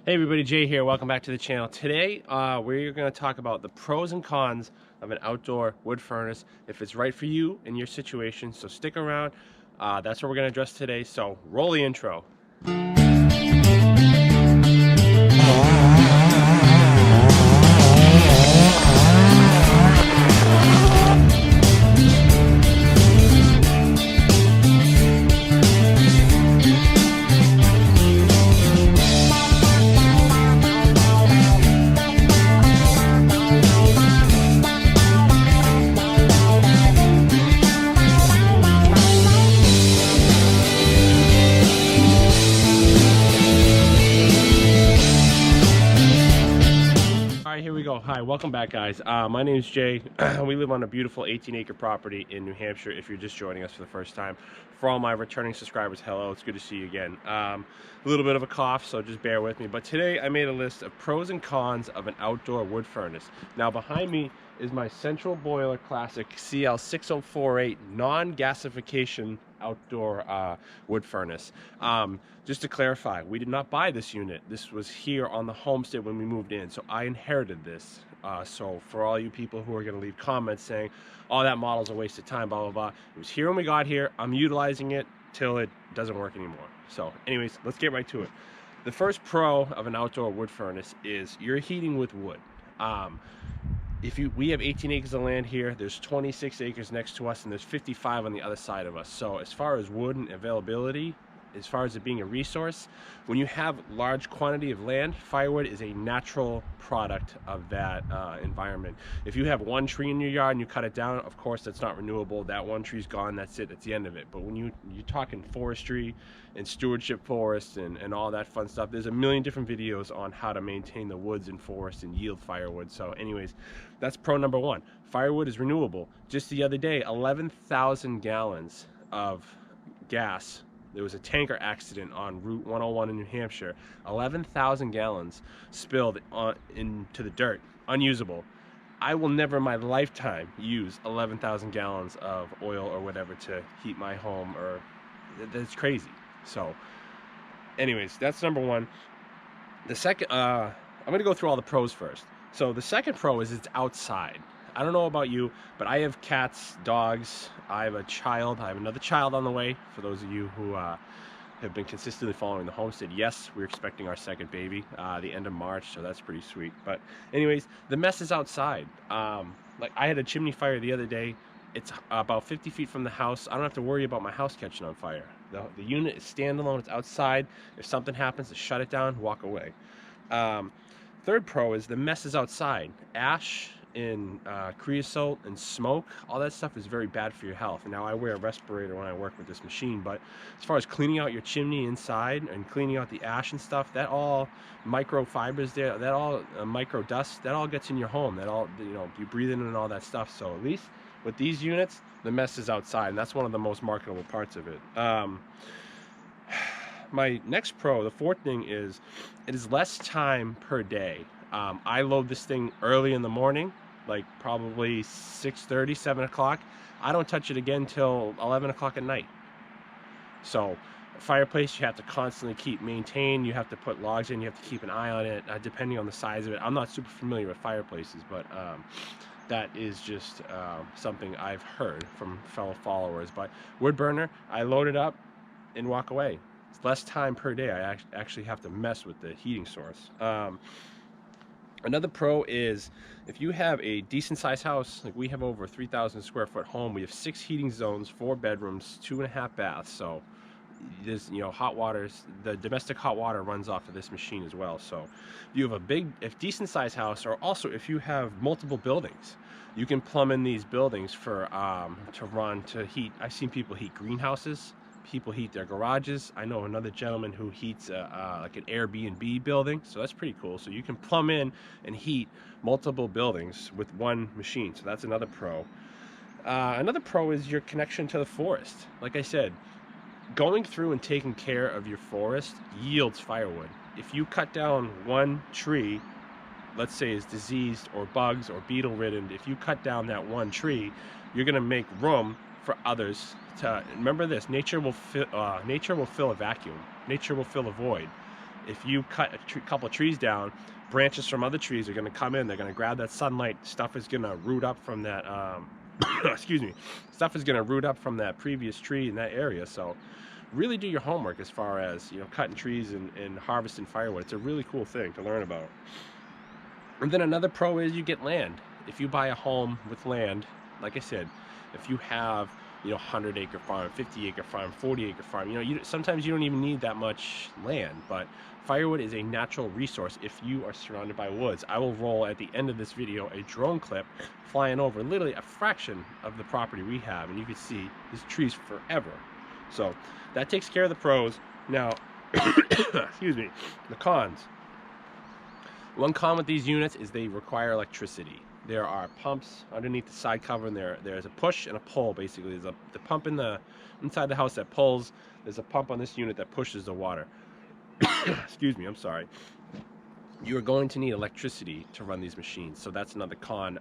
Hey everybody, Jay here. Welcome back to the channel. Today we're going to talk about the pros and cons of an outdoor wood furnace, if it's right for you in your situation. So stick around. That's what we're going to address today. So roll the intro. Here we go. Hi, welcome back, guys. My name is Jay. We live on a beautiful 18-acre property in New Hampshire. If you're just joining us for the first time, for all my returning subscribers, hello, it's good to see you again. A little bit of a cough, so just bear with me. But today I made a list of pros and cons of an outdoor wood furnace. Now behind me is my Central Boiler Classic CL6048 non-gasification outdoor wood furnace. Just to clarify, we did not buy this unit. This was here on the homestead when we moved in, so I inherited this. So for all you people who are going to leave comments saying, oh, that model's a waste of time, blah, blah, blah. It was here when we got here. I'm utilizing it till it doesn't work anymore. So anyways, let's get right to it. The first pro of an outdoor wood furnace is you're heating with wood. We have 18 acres of land here, there's 26 acres next to us, and there's 55 on the other side of us. So as far as wood and availability, as far as it being a resource, when you have large quantity of land, firewood is a natural product of that environment. If you have one tree in your yard and you cut it down, of course that's not renewable. That one tree's gone, that's it, that's the end of it. But when you're talking forestry and stewardship forests and all that fun stuff, there's a million different videos on how to maintain the woods and forests and yield firewood. So anyways, that's pro number one. Firewood is renewable. Just the other day, 11,000 gallons of gas. There was a tanker accident on Route 101 in New Hampshire. 11,000 gallons spilled into the dirt, unusable. I will never in my lifetime use 11,000 gallons of oil or whatever to heat my home, or that's crazy. So anyways, that's number one. The second, I'm gonna go through all the pros first. So the second pro is it's outside. I don't know about you, but I have cats, dogs, I have a child, I have another child on the way. For those of you who have been consistently following the homestead, yes, we're expecting our second baby the end of March, so that's pretty sweet. But anyways, the mess is outside. Like I had a chimney fire the other day. It's about 50 feet from the house. I don't have to worry about my house catching on fire. The unit is standalone, it's outside. If something happens, to shut it down, walk away. Third pro is the mess is outside. Ash and creosote and smoke, all that stuff is very bad for your health. And now I wear a respirator when I work with this machine, but as far as cleaning out your chimney inside and cleaning out the ash and stuff, that all microfibers there, that all micro dust, that all gets in your home. That all, you know, you breathe in and all that stuff. So at least with these units, the mess is outside, and that's one of the most marketable parts of it. My next pro, the fourth thing, is it is less time per day. I load this thing early in the morning, like probably 6:30, 7 o'clock. I don't touch it again till 11 o'clock at night. So fireplace, you have to constantly keep maintained. You have to put logs in, you have to keep an eye on it, depending on the size of it. I'm not super familiar with fireplaces, but that is just something I've heard from fellow followers. But wood burner, I load it up and walk away. It's less time per day. I actually have to mess with the heating source. Another pro is if you have a decent sized house, like we have over a 3,000 square foot home, we have 6 heating zones, 4 bedrooms, 2.5 baths. So there's, you know, hot waters, the domestic hot water runs off of this machine as well. So if you have if decent sized house, or also if you have multiple buildings, you can plumb in these buildings for to heat. I've seen people heat greenhouses. People heat their garages. I know another gentleman who heats like an Airbnb building, so that's pretty cool. So you can plumb in and heat multiple buildings with one machine, so that's another pro. Another pro is your connection to the forest. Like I said, going through and taking care of your forest yields firewood. If you cut down one tree, let's say is diseased or bugs or beetle ridden, if you cut down that one tree, you're going to make room for others to remember this. Nature will fill a vacuum. Nature will fill a void. if you cut a couple of trees down, branches from other trees are going to come in. They're going to grab that sunlight. Stuff is going to root up from that. Excuse me. Stuff is going to root up from that previous tree in that area. So really do your homework as far as, you know, cutting trees and harvesting firewood. It's a really cool thing to learn about. And then another pro is you get land. If you buy a home with land, like I said, if you have, you know, 100-acre farm, 50-acre farm, 40-acre farm, you know, sometimes you don't even need that much land, but firewood is a natural resource if you are surrounded by woods. I will roll at the end of this video a drone clip flying over literally a fraction of the property we have, and you can see these trees forever. So that takes care of the pros. Now, excuse me, the cons. One con with these units is they require electricity. There are pumps underneath the side cover, and there's a push and a pull. Basically, there's the pump inside the house that pulls. There's a pump on this unit that pushes the water. Excuse me, I'm sorry. You are going to need electricity to run these machines, so that's another con.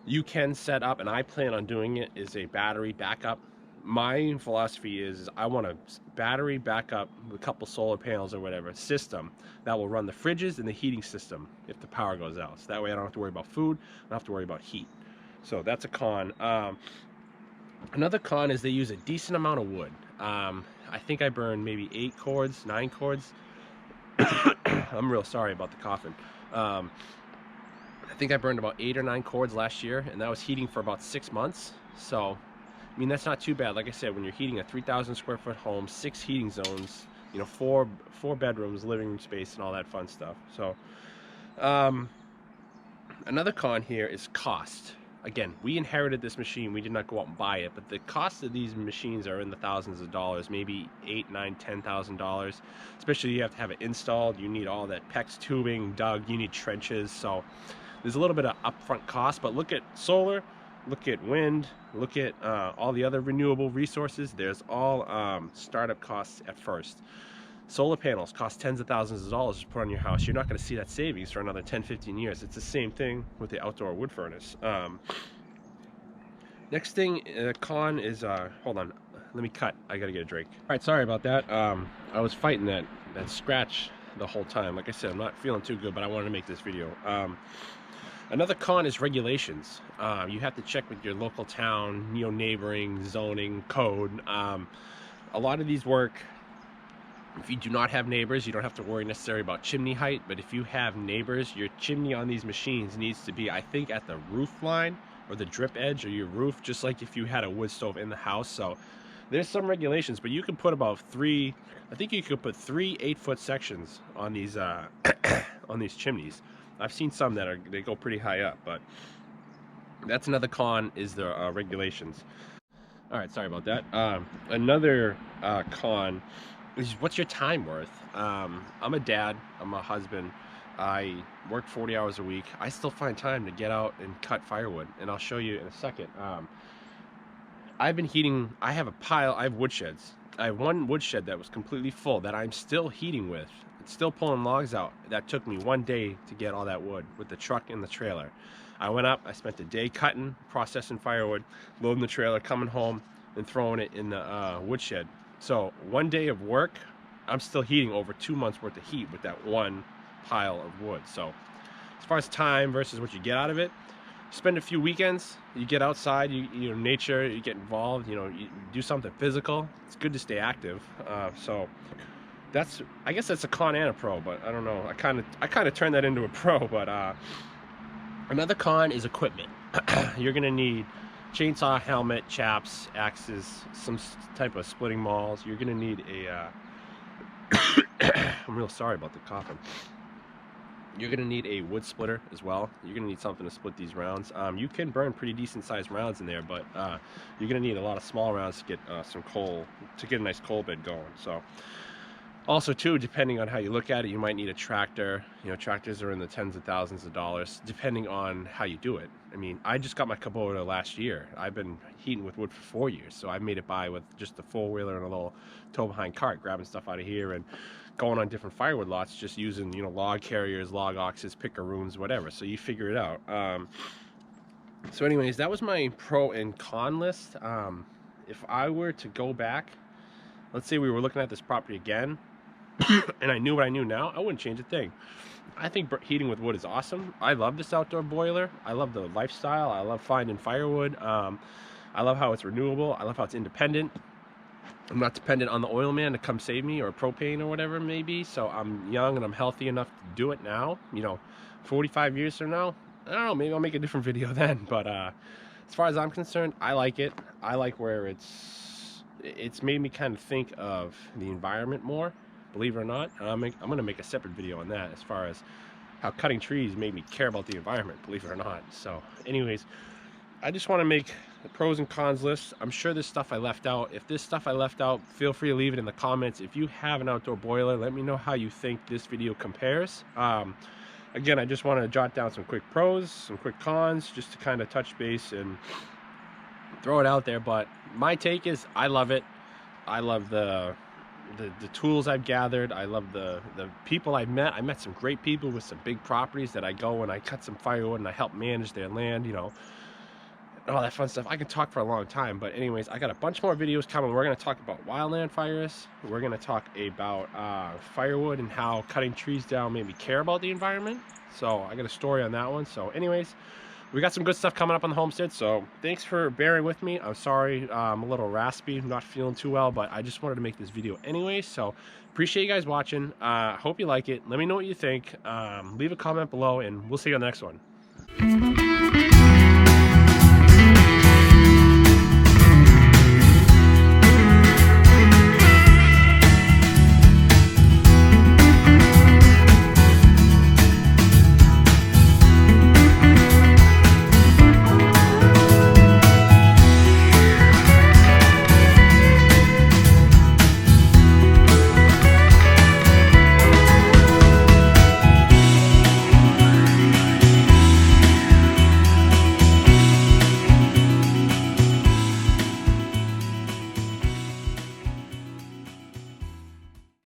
You can set up, and I plan on doing it, is a battery backup. My philosophy is I want a battery backup with a couple solar panels or whatever system that will run the fridges and the heating system if the power goes out. So that way I don't have to worry about food, I don't have to worry about heat. So that's a con. Another con is they use a decent amount of wood. I think I burned maybe 8 cords, 9 cords. I'm real sorry about the coughing. I think I burned about 8 or 9 cords last year, and that was heating for about 6 months. So I mean, that's not too bad. Like I said, when you're heating a 3,000 square foot home, 6 heating zones, you know, four bedrooms, living room space, and all that fun stuff. So, another con here is cost. Again, we inherited this machine. We did not go out and buy it, but the cost of these machines are in the thousands of dollars, maybe $8,000, $9,000, $10,000. Especially you have to have it installed. You need all that PEX tubing dug. You need trenches. So there's a little bit of upfront cost. But look at solar. Look at wind, look at all the other renewable resources. There's all startup costs at first. Solar panels cost tens of thousands of dollars to put on your house. You're not going to see that savings for another 10, 15 years. It's the same thing with the outdoor wood furnace. Next thing, con is, hold on, let me cut. I got to get a drink. All right, sorry about that. I was fighting that scratch the whole time. Like I said, I'm not feeling too good, but I wanted to make this video. Another con is regulations. You have to check with your local town, you know, neighboring, zoning, code. A lot of these work, if you do not have neighbors, you don't have to worry necessarily about chimney height, but if you have neighbors, your chimney on these machines needs to be, I think, at the roof line or the drip edge of your roof, just like if you had a wood stove in the house. So there's some regulations, but you can put about 3, I think you could put 3 8-foot sections on these on these chimneys. I've seen some that they go pretty high up, but that's another con, is the regulations. All right, sorry about that. Another con is, what's your time worth? I'm a dad, I'm a husband, I work 40 hours a week. I still find time to get out and cut firewood, and I'll show you in a second. I've been heating, I have woodsheds. I have one woodshed that was completely full that I'm still heating with. It's still pulling logs out. That took me 1 day to get all that wood with the truck and the trailer. I went up, I spent a day cutting, processing firewood, loading the trailer, coming home, and throwing it in the woodshed. So 1 day of work, I'm still heating over 2 months worth of heat with that one pile of wood. So as far as time versus what you get out of it, spend a few weekends, you get outside, you know, nature, you get involved, you know, you do something physical. It's good to stay active. So I guess that's a con and a pro, but I don't know. I kind of turned that into a pro. But another con is equipment. You're gonna need chainsaw, helmet, chaps, axes, some type of splitting mauls. You're gonna need a I'm real sorry about the coughing. You're gonna need a wood splitter as well. You're gonna need something to split these rounds. You can burn pretty decent sized rounds in there, but you're gonna need a lot of small rounds to get some coal, to get a nice coal bed going. So also too, depending on how you look at it, you might need a tractor. You know, tractors are in the tens of thousands of dollars, depending on how you do it. I mean, I just got my Kubota last year. I've been heating with wood for 4 years, so I made it by with just a four-wheeler and a little tow-behind cart, grabbing stuff out of here and going on different firewood lots, just using, you know, log carriers, log oxes, pickaroons, whatever. So you figure it out. So anyways, that was my pro and con list. If I were to go back, let's say we were looking at this property again, and I knew what I knew now, I wouldn't change a thing. I think heating with wood is awesome. I love this outdoor boiler. I love the lifestyle. I love finding firewood. I love how it's renewable. I love how it's independent. I'm not dependent on the oil man to come save me, or propane or whatever it may be. So I'm young and I'm healthy enough to do it now. You know, 45 years from now, I don't know, maybe I'll make a different video then. But as far as I'm concerned, I like it. I like where it's made me kind of think of the environment more, believe it or not. And I'm going to make a separate video on that, as far as how cutting trees made me care about the environment, believe it or not. So anyways, I just want to make the pros and cons list. I'm sure there's stuff I left out. If there's stuff I left out, feel free to leave it in the comments. If you have an outdoor boiler, let me know how you think this video compares. Again, I just want to jot down some quick pros, some quick cons, just to kind of touch base and throw it out there. But my take is, I love it. I love the tools I've gathered. I love the people I've met. I met some great people with some big properties that I go and I cut some firewood and I help manage their land, you know, and all that fun stuff. I can talk for a long time, but anyways, I got a bunch more videos coming. We're going to talk about wildland fires. We're going to talk about firewood and how cutting trees down made me care about the environment. So I got a story on that one. So anyways, we got some good stuff coming up on the homestead, so thanks for bearing with me. I'm sorry, I'm a little raspy, not feeling too well, but I just wanted to make this video anyway. So appreciate you guys watching. Hope you like it. Let me know what you think. Leave a comment below, and we'll see you on the next one.